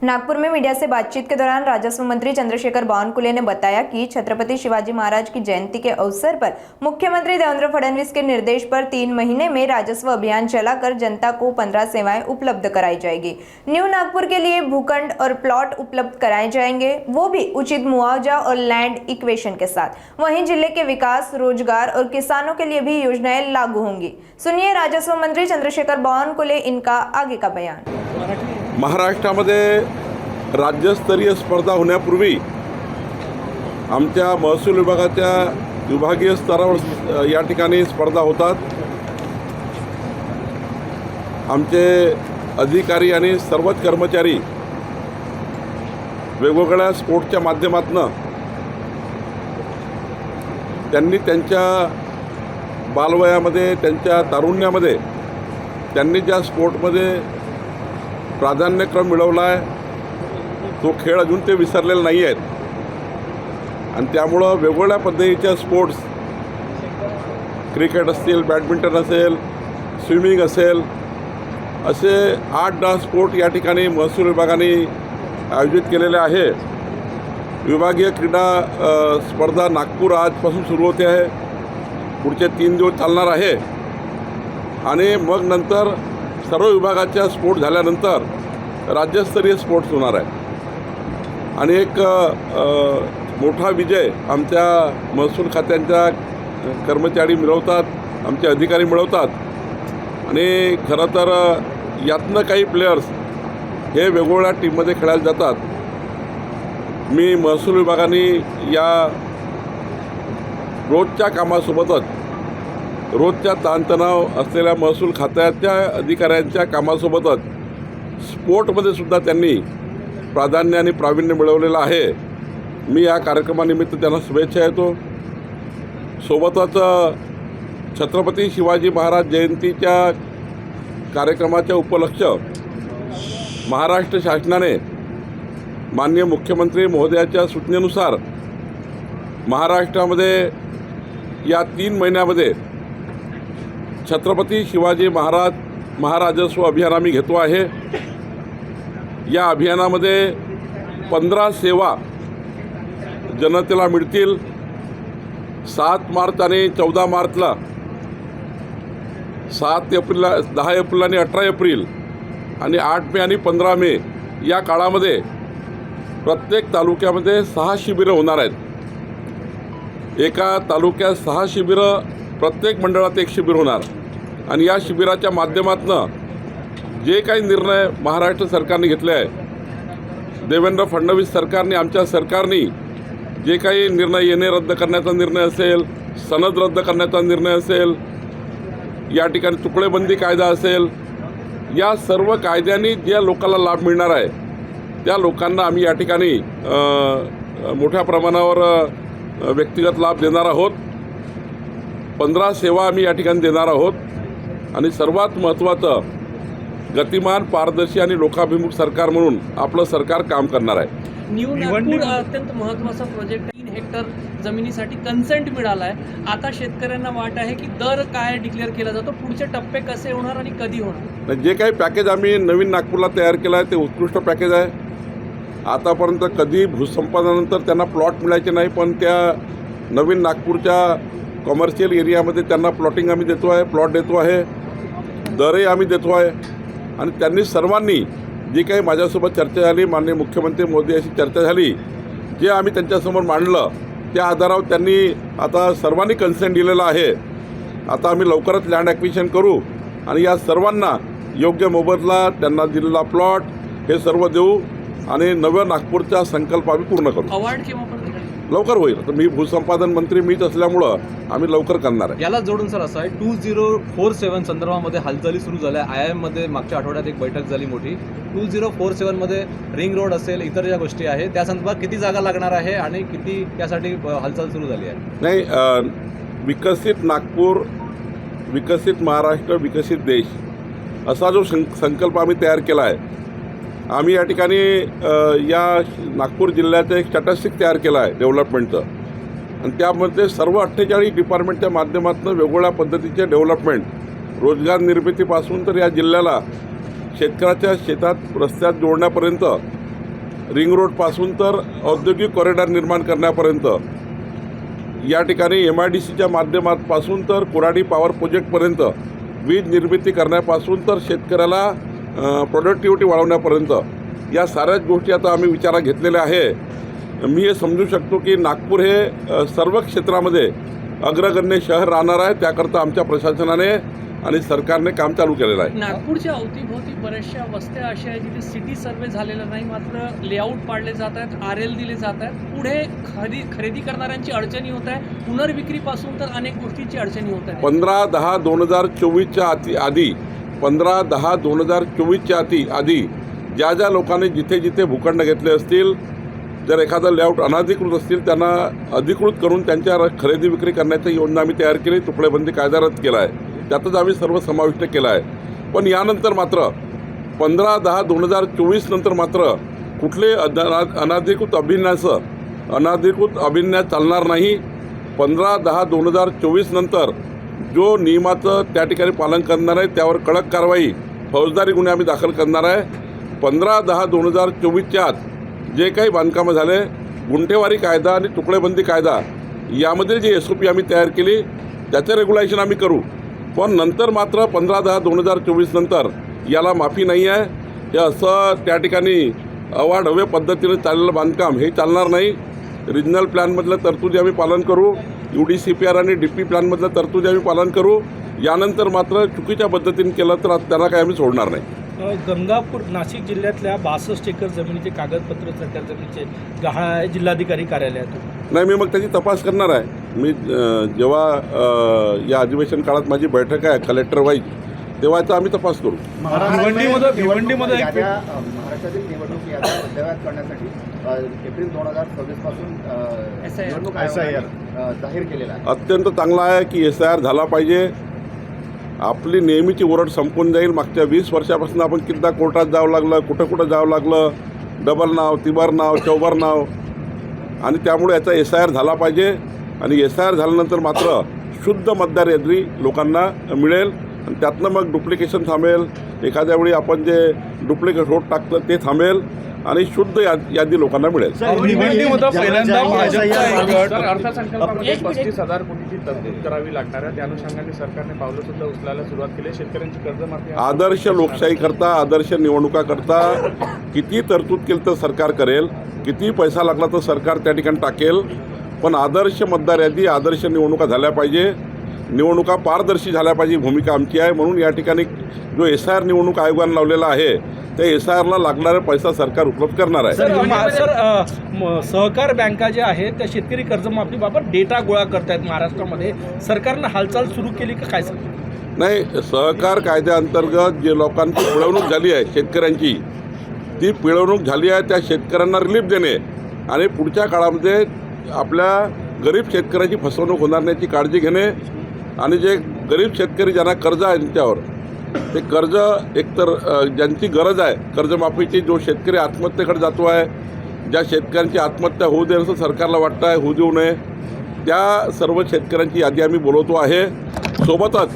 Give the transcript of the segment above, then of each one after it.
नागपुर में मीडिया से बातचीत के दौरान राजस्व मंत्री चंद्रशेखर बावनकुले ने बताया कि छत्रपति शिवाजी महाराज की जयंती के अवसर पर मुख्यमंत्री देवेंद्र फडणवीस के निर्देश पर 3 महीने में राजस्व अभियान चलाकर जनता को 15 सेवाएं उपलब्ध कराई जाएगी। न्यू नागपुर के लिए भूखंड और प्लॉट उपलब्ध कराए जाएंगे, वो भी उचित मुआवजा और लैंड इक्वेशन के साथ। वहीं जिले के विकास, रोजगार और किसानों के लिए भी योजनाएं लागू होंगी। सुनिए राजस्व मंत्री चंद्रशेखर बावनकुले इनका आगे का बयान। महाराष्ट्रामध्ये राज्यस्तरीय स्पर्धा होण्यापूर्वी आमच्या महसूल विभागाच्या विभागीय स्तरावर या ठिकाणी स्पर्धा होतात। आमचे अधिकारी आणि सर्वच कर्मचारी वेगवेगळ्या स्पोर्ट्सच्या माध्यमातून त्यांनी त्यांच्या बालवयामध्ये, त्यांच्या तारुण्यामध्ये त्यांनी ज्या स्पोर्टमध्ये प्राधान्यक्रम मिळवला आहे तो खेळ अजून ते विसरलेले नाही आहेत आणि त्यामुळं वेगवेगळ्या पद्धतीच्या स्पोर्ट्स, क्रिकेट असतील, बॅडमिंटन असेल, स्विमिंग असेल, असे 8-10 स्पोर्ट या ठिकाणी महसूल विभागाने आयोजित केलेले आहे। विभागीय क्रीडा स्पर्धा नागपूर आजपासून सुरू होते आहे, पुढचे 3 दिवस चालणार आहे आणि मग नंतर सर्व विभागाच्या स्पोर्ट झाल्यानंतर राज्यस्तरीय स्पोर्ट्स होणार आहे आणि एक मोठा विजय आमच्या महसूल खात्यांच्या कर्मचारी मिळवतात, आमचे अधिकारी मिळवतात आणि खरं तर यातनं काही प्लेयर्स हे वेगवेगळ्या टीममध्ये खेळायला जातात। मी महसूल विभागाने या रोजच्या कामासोबतच रोजच्या ताणतणाव असलेल्या महसूल खात्याच्या अधिकाऱ्यांच्या कामासोबतच स्पोर्टमध्ये सुद्धा त्यांनी प्राधान्य आणि प्रावीण्य मिळवलेलं आहे। मी या कार्यक्रमानिमित्त त्यांना शुभेच्छा देतो। सोबतच छत्रपती शिवाजी महाराज जयंतीच्या कार्यक्रमाच्या उपलक्ष महाराष्ट्र शासनाने माननीय मुख्यमंत्री महोदयाच्या सूचनेनुसार महाराष्ट्रामध्ये या 3 महिन्यामध्ये छत्रपती शिवाजी महाराजस्व अभियान आम्ही घेतो आहे। या अभियानामध्ये 15 सेवा जनतेला मिळतील। 7 मार्च आणि 14 मार्चला, 7 एप्रिल, 10 एप्रिल आणि 18 एप्रिल आणि 8 मे आणि 15 मे या काळामध्ये प्रत्येक तालुक्यामध्ये 6 शिबिरं होणार आहेत। एका तालुक्यात 6 शिबिरं, प्रत्येक मंडळात 1 शिबिर होणार आणि या शिबिराच्या माध्यमातून जे काही निर्णय महाराष्ट्र सरकारने घेतले आहे, देवेंद्र फडणवीस सरकारने, आमच्या सरकारने जे काही निर्णय, येणे रद्द करण्याचा निर्णय असेल, सनद रद्द करण्याचा निर्णय असेल, या ठिकाणी तुकडेबंदी कायदा असेल, या सर्व कायद्यांनी ज्या लोकांना लाभ मिळणार आहे त्या लोकांना आम्ही या ठिकाणी मोठ्या प्रमाणावर व्यक्तिगत लाभ देणार आहोत। 15 सेवा आम्ही या ठिकाणी देणार आहोत आणि सर्वात महत्त्वाचं, गतिमान, पारदर्शी आणि लोकाभिमुख सरकार म्हणून आपलं सरकार काम करणार आहे। न्यू नागपूर अत्यंत महत्त्वाचा प्रोजेक्ट, 3 हेक्टर जमिनीसाठी कन्सेंट मिळाला आहे। आता शेतकऱ्यांना वाट आहे की दर काय डिक्लेअर केला जातो, पुढचे टप्पे कसे होणार आणि कधी होणार? जे काही पॅकेज आम्ही नवीन नागपूरला तयार केलं आहे ते उत्कृष्ट पॅकेज आहे। आतापर्यंत कधी भूसंपादनानंतर त्यांना प्लॉट मिळायचे नाही, पण त्या नवीन नागपूरच्या कॉमर्शियल एरियामध्ये त्यांना प्लॉटिंग आम्ही देतो आहे, प्लॉट देतो आहे, दरही आम्ही देतो आहे आणि त्यांनी सर्वांनी जी काही माझ्यासोबत चर्चा झाली, माननीय मुख्यमंत्री मोदी अशी चर्चा झाली, जे आम्ही त्यांच्यासमोर मांडलं त्या आधारावर त्यांनी आता सर्वांनी कन्सेंट दिलेला आहे। आता आम्ही लवकरच लँड ॲक्विजिशन करू आणि या सर्वांना योग्य मोबदला, त्यांना दिलेला प्लॉट हे सर्व देऊ आणि नव्या नागपूरचा संकल्प आम्ही पूर्ण करू। अवॉर्ड केव्हापर्यंत लवकर होईल। तर मी भूसंपादन मंत्री मीच असल्यामुळं आम्ही लवकर करणार आहे। याला जोडून सर असं आहे, 2047 संदर्भामध्ये हालचाली सुरू झाल्या। IIM मध्ये मागच्या आठवड्यात एक बैठक झाली मोठी। 2047 मध्ये रिंग रोड असेल, इतर ज्या गोष्टी आहेत त्या संदर्भात किती जागा लागणार आहे आणि किती त्यासाठी हालचाल सुरू झाली आहे? नाही, विकसित नागपूर, विकसित महाराष्ट्र, विकसित देश असा जो संकल्प आम्ही तयार केला आहे, आम्ही या ठिकाणी या नागपूर जिल्ह्याचं एक स्टॅटिस्टिक तयार केलं आहे डेव्हलपमेंटचं आणि त्यामध्ये सर्व 48 डिपार्टमेंटच्या माध्यमातून वेगवेगळ्या पद्धतीचे डेव्हलपमेंट, रोजगार निर्मितीपासून तर या जिल्ह्याला शेतकऱ्याच्या शेतात रस्त्यात जोडण्यापर्यंत रिंग रोडपासून तर औद्योगिक कॉरिडॉर निर्माण करण्यापर्यंत, या ठिकाणी MIDCच्या माध्यमापासून तर कोराडी पॉवर प्रोजेक्टपर्यंत, वीज निर्मिती करण्यापासून तर शेतकऱ्याला प्रोडक्टिव्हिटी वाढवण्यापर्यंत या साऱ्याच गोष्टी आता आम्ही विचारात घेतलेल्या आहे. मी हे समजू शकतो की नागपूर हे सर्व क्षेत्रामध्ये अग्रगण्य शहर राहणार आहे. त्याकरता आमच्या प्रशासनाने आणि सरकारने काम चालू केलेलं आहे. नागपूरच्या अवतीभोवती बऱ्याचशा वस्त्या अशा आहेत जिथे सिटी सर्वे झालेला नाही, मात्र लेआउट पाडले जात आहेत, RL दिले जात आहेत. पुढे खरेदी करणाऱ्यांची अडचणी होत आहे, पुनर्विक्रीपासून तर अनेक गोष्टींची अडचणी होत आहे. 15/10/2024च्या आधी 15/10/2024च्या आधी ज्या ज्या लोकांनी जिथे जिथे भूखंड घेतले असतील, जर एखादा लेआउट अनधिकृत असतील, त्यांना अधिकृत करून त्यांच्या खरेदी विक्री करण्याची योजना आम्ही तयार केली. तुकडेबंदी कायदा रद्द केला आहे, त्यातच आम्ही सर्व समाविष्ट केला आहे. पण यानंतर मात्र 15/10/2024 नंतर मात्र कुठले अनधिकृत अभिन्यास चालणार नाही. 15/10/2024 नंतर जो नियमाचं त्या ठिकाणी पालन करणार आहे त्यावर कडक कारवाई, फौजदारी गुन्हे आम्ही दाखल करणार आहे. 15/10/2024च्या आत जे काही बांधकामं झाले, गुंठेवारी कायदा आणि तुकडेबंदी कायदा यामधील जी SOP आम्ही तयार केली त्याचं रेग्युलेशन आम्ही करू. पण नंतर मात्र 15/10/2024 नंतर याला माफी नाही आहे. हे असं त्या ठिकाणी अवाढव्य पद्धतीने चाललेलं बांधकाम हे चालणार नाही. रिजनल प्लॅनमधलं तरतुदी आम्ही पालन करू, UDCPR आणि DP प्लॅनमधलं तरतुदी आम्ही पालन करू. यानंतर मात्र चुकीच्या पद्धतीने केलं तर त्याला काही आम्ही सोडणार नाही. गंगापूर नाशिक जिल्ह्यातल्या 62 एकर जमिनीचे कागदपत्र सरकार जमिनीचे गहाळ आहे जिल्हाधिकारी कार्यालयातून. नाही, मी मग त्याची तपास करणार आहे. मी जेव्हा या अधिवेशन काळात माझी बैठक आहे कलेक्टर वाईज, तेव्हाचा आम्ही तपास करू. भिवंडीमध्ये महाराष्ट्रातील निवडणूक याद्या अद्ययावत करण्यासाठी एप्रिल 2026 पासून निवडणूक आयोगाने जाहीर केलेला आहे. अत्यंत चांगला आहे की SIR झाला पाहिजे. आपली नेहमीची ओरड संपून जाईल. मागच्या 20 वर्षापासून आपण कितीदा कोर्टात जावं लागलं, कुठं जावं लागलं, डबल नाव, तिबार नाव, चौबार नाव, आणि त्यामुळे याचा SIR झाला पाहिजे. आणि SIR झाल्यानंतर मात्र शुद्ध मतदार यादी लोकांना मिळेल आणि त्यातनं मग डुप्लिकेशन थांबेल. एखाद्या वेळी आपण जे डुप्लिकेट वोट टाकलं ते थांबेल आणि शुद्ध यादी लोकांना मिळेल. पहिल्यांदा अर्थसंकल्पामध्ये 35,000 कोटीची तरतूद करावी लागणार आहे. त्या अनुषंगाने सरकारने पावलं सुद्धा उचलायला सुरुवात केली. शेतकऱ्यांची कर्जमाफी, आदर्श लोकशाही करता, आदर्श निवडणुका करता किती तरतूद केली तर सरकार करेल, किती पैसा लागला तर सरकार त्या ठिकाणी टाकेल. पण आदर्श मतदार यादी, आदर्श निवडणुका झाल्या पाहिजे, निवडणुका पारदर्शी झाल्या पाहिजे, भूमिका आमची आहे. म्हणून या ठिकाणी जो SIR निवडणूक आयोगाने लावलेला आहे त्या SIRला लागणारा पैसा सरकार उपलब्ध करणार आहे. सहकार बँका ज्या आहेत त्या शेतकरी कर्जमाफीबाबत डेटा गोळा करतायत महाराष्ट्रामध्ये. सरकारनं हालचाल सुरू केली का काय सांगतो? नाही, सहकार कायद्याअंतर्गत जे लोकांची पिळवणूक झाली आहे शेतकऱ्यांची, ती पिळवणूक झाली आहे त्या शेतकऱ्यांना रिलीफ देणे आणि पुढच्या काळामध्ये आपल्या गरीब शेतकऱ्याची फसवणूक होणार नाही काळजी घेणे. आणि जे गरीब शेतकरी ज्यांना कर्ज आहे त्यांच्यावर ते कर्ज एकतर ज्यांची गरज आहे कर्जमाफीची, जो शेतकरी आत्महत्येकडे जातो आहे, ज्या शेतकऱ्यांची आत्महत्या होऊ दे असं सरकारला वाटतं आहे, होऊ देऊ नये, त्या सर्व शेतकऱ्यांची यादी आम्ही बोलवतो आहे. सोबतच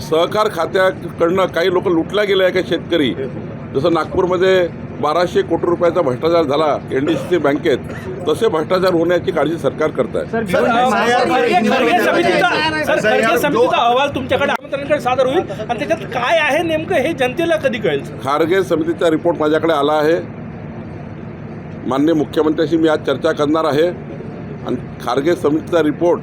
सहकार खात्याकडनं काही लोक लुटल्या गेले आहे का शेतकरी, जसं नागपूरमध्ये 1200 कोटी रुपयाचा भ्रष्टाचार झाला NDCC बँकेत, तसे भ्रष्टाचार होण्याची काळजी सरकार करत आहे. समितीचा अहवाल तुमच्याकडे आमंत्रणाकडे सादर होईल आणि त्याच्यात काय आहे नेमकं हे जनतेला कधी कळेल? खारगे समितीचा रिपोर्ट माझ्याकडे आला आहे. माननीय मुख्यमंत्र्यांशी मी आज चर्चा करणार आहे आणि खारगे समितीचा रिपोर्ट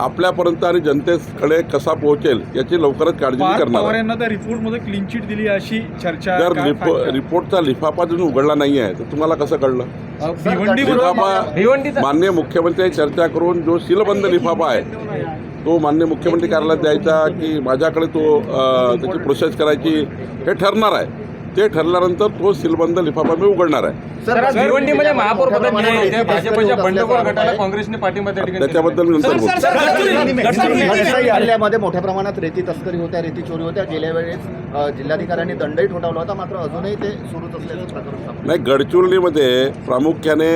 आपल्यापर्यंत आणि जनतेकडे कसा पोहोचेल याची लवकरच काळजी करणार आहे. त्या रिपोर्टमध्ये क्लीन चिट दिली अशी चर्चा. जर रिपोर्टचा लिफाफा अजून उघडला नाही आहे तर तुम्हाला कसं कळलं? लिफाफा माननीय मुख्यमंत्र्यांची चर्चा करून जो सीलबंद लिफाफा आहे तो माननीय मुख्यमंत्री कार्यालयात द्यायचा की माझ्याकडे तो त्याची प्रोसेस करायची हे ठरणार आहे. ते ठरल्यानंतर तो सीलबंद लिफाफा मी उघडणार आहे. भिवंडीमध्ये महापौर पदाधिकारी भाजपच्या बंडखोर गटाला काँग्रेसने पाठिंबा त्याच्याबद्दल मी नंतर बोलतो. हल्ल्यामध्ये मोठ्या प्रमाणात रेती तस्करी होत्या, रेती चोरी होत्या. गेल्या वेळेस जिल्हाधिकाऱ्यांनी दंडही ठोठावला होता, मात्र अजूनही ते सुरूच असल्याचं प्रकरण नाही. गडचिरोलीमध्ये प्रामुख्याने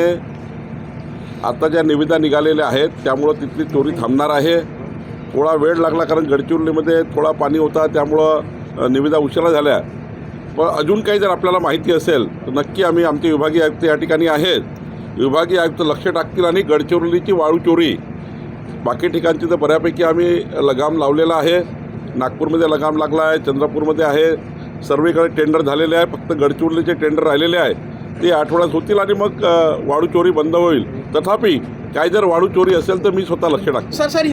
आता ज्या निविदा निघालेल्या आहेत त्यामुळं तिथली चोरी थांबणार आहे. थोडा वेळ लागला कारण गडचिरोलीमध्ये थोडा पाणी होता त्यामुळं निविदा उशिरा झाल्या. पण अजून काही जर आपल्याला माहिती असेल तर नक्की आम्ही आमचे विभागीय आयुक्त या ठिकाणी आहेत. विभागीय आयुक्त लक्ष टाकतील आणि गडचिरोलीची वाळू चोरी बाकी ठिकाणची तर बऱ्यापैकी आम्ही लगाम लावलेला आहे. नागपूरमध्ये लगाम लागला आहे, चंद्रपूरमध्ये आहे, सर्वीकडे टेंडर झालेले आहे. फक्त गडचिरोलीचे टेंडर राहिलेले आहे ते आठवड्यात होतील आणि मग वाळू चोरी बंद होईल. तथापि काही जर वाळू चोरी असेल तर मी स्वतः लक्ष टाकतो. सर